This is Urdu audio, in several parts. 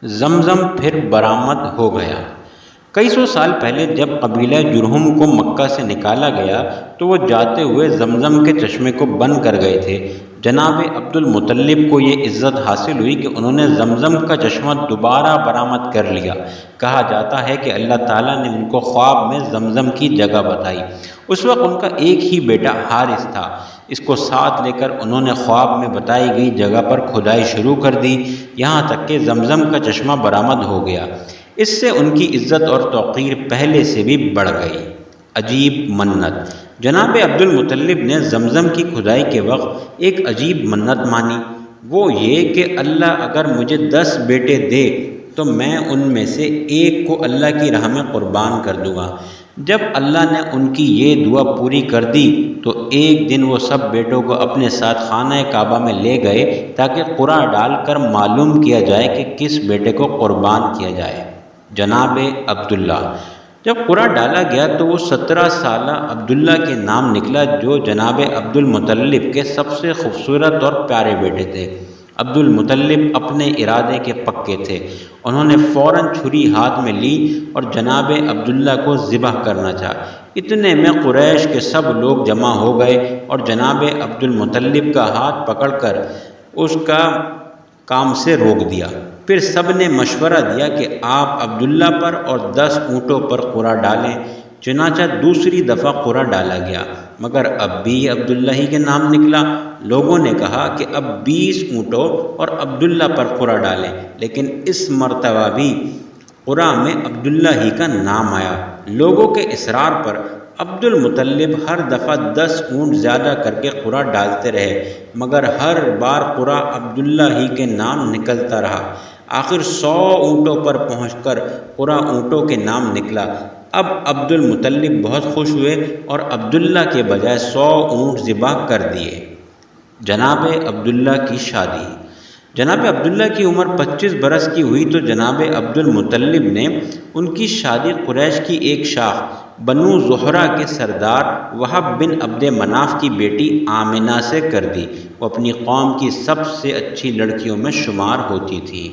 زمزم پھر برآمد ہو گیا۔ کئی سو سال پہلے جب قبیلہ جرہم کو مکہ سے نکالا گیا تو وہ جاتے ہوئے زمزم کے چشمے کو بند کر گئے تھے۔ جناب عبد المطلب کو یہ عزت حاصل ہوئی کہ انہوں نے زمزم کا چشمہ دوبارہ برآمد کر لیا۔ کہا جاتا ہے کہ اللہ تعالیٰ نے ان کو خواب میں زمزم کی جگہ بتائی۔ اس وقت ان کا ایک ہی بیٹا حارث تھا۔ اس کو ساتھ لے کر انہوں نے خواب میں بتائی گئی جگہ پر کھدائی شروع کر دی، یہاں تک کہ زمزم کا چشمہ برآمد ہو گیا۔ اس سے ان کی عزت اور توقیر پہلے سے بھی بڑھ گئی۔ عجیب منت۔ جناب عبد المطلب نے زمزم کی کھدائی کے وقت ایک عجیب منت مانی، وہ یہ کہ اللہ اگر مجھے 10 بیٹے دے تو میں ان میں سے ایک کو اللہ کی راہ میں قربان کر دوں گا۔ جب اللہ نے ان کی یہ دعا پوری کر دی تو ایک دن وہ سب بیٹوں کو اپنے ساتھ خانہ کعبہ میں لے گئے تاکہ قرعہ ڈال کر معلوم کیا جائے کہ کس بیٹے کو قربان کیا جائے۔ جناب عبداللہ۔ جب قرعہ ڈالا گیا تو وہ 17 سالہ عبداللہ کے نام نکلا جو جناب عبد المطلب کے سب سے خوبصورت اور پیارے بیٹے تھے۔ عبد المطلب اپنے ارادے کے پکے تھے۔ انہوں نے فوراً چھری ہاتھ میں لی اور جناب عبداللہ کو ذبح کرنا چاہا۔ اتنے میں قریش کے سب لوگ جمع ہو گئے اور جناب عبد المطلب کا ہاتھ پکڑ کر اس کا کام سے روک دیا۔ پھر سب نے مشورہ دیا کہ آپ عبداللہ پر اور 10 اونٹوں پر قرعہ ڈالیں۔ چنانچہ دوسری دفعہ قرعہ ڈالا گیا مگر اب بھی عبداللہ ہی کے نام نکلا۔ لوگوں نے کہا کہ اب 20 اونٹوں اور عبداللہ پر قرعہ ڈالیں، لیکن اس مرتبہ بھی قرعہ میں عبداللہ ہی کا نام آیا۔ لوگوں کے اصرار پر عبد المطلب ہر دفعہ 10 اونٹ زیادہ کر کے قرعہ ڈالتے رہے مگر ہر بار قرعہ عبداللہ ہی کے نام نکلتا رہا۔ آخر 100 اونٹوں پر پہنچ کر قرعہ اونٹوں کے نام نکلا۔ اب عبد المطلب بہت خوش ہوئے اور عبداللہ کے بجائے 100 اونٹ ذبح کر دیے۔ جناب عبداللہ کی شادی۔ جناب عبداللہ کی عمر 25 برس کی ہوئی تو جناب عبد المطلب نے ان کی شادی قریش کی ایک شاخ بنو زہرہ کے سردار وہب بن عبد مناف کی بیٹی آمنہ سے کر دی۔ وہ اپنی قوم کی سب سے اچھی لڑکیوں میں شمار ہوتی تھی۔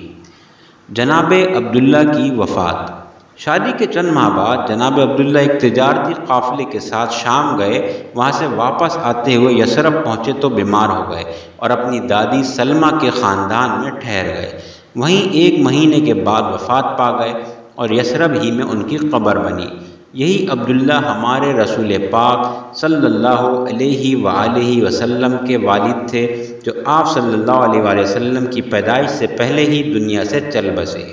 جناب عبداللہ کی وفات۔ شادی کے چند ماہ بعد جناب عبداللہ ایک تجارتی قافلے کے ساتھ شام گئے۔ وہاں سے واپس آتے ہوئے یثرب پہنچے تو بیمار ہو گئے اور اپنی دادی سلمہ کے خاندان میں ٹھہر گئے۔ وہیں 1 مہینے کے بعد وفات پا گئے اور یثرب ہی میں ان کی قبر بنی۔ یہی عبداللہ ہمارے رسول پاک صلی اللہ علیہ وآلہ وسلم کے والد تھے جو آپ صلی اللہ علیہ وآلہ وسلم کی پیدائش سے پہلے ہی دنیا سے چل بسے۔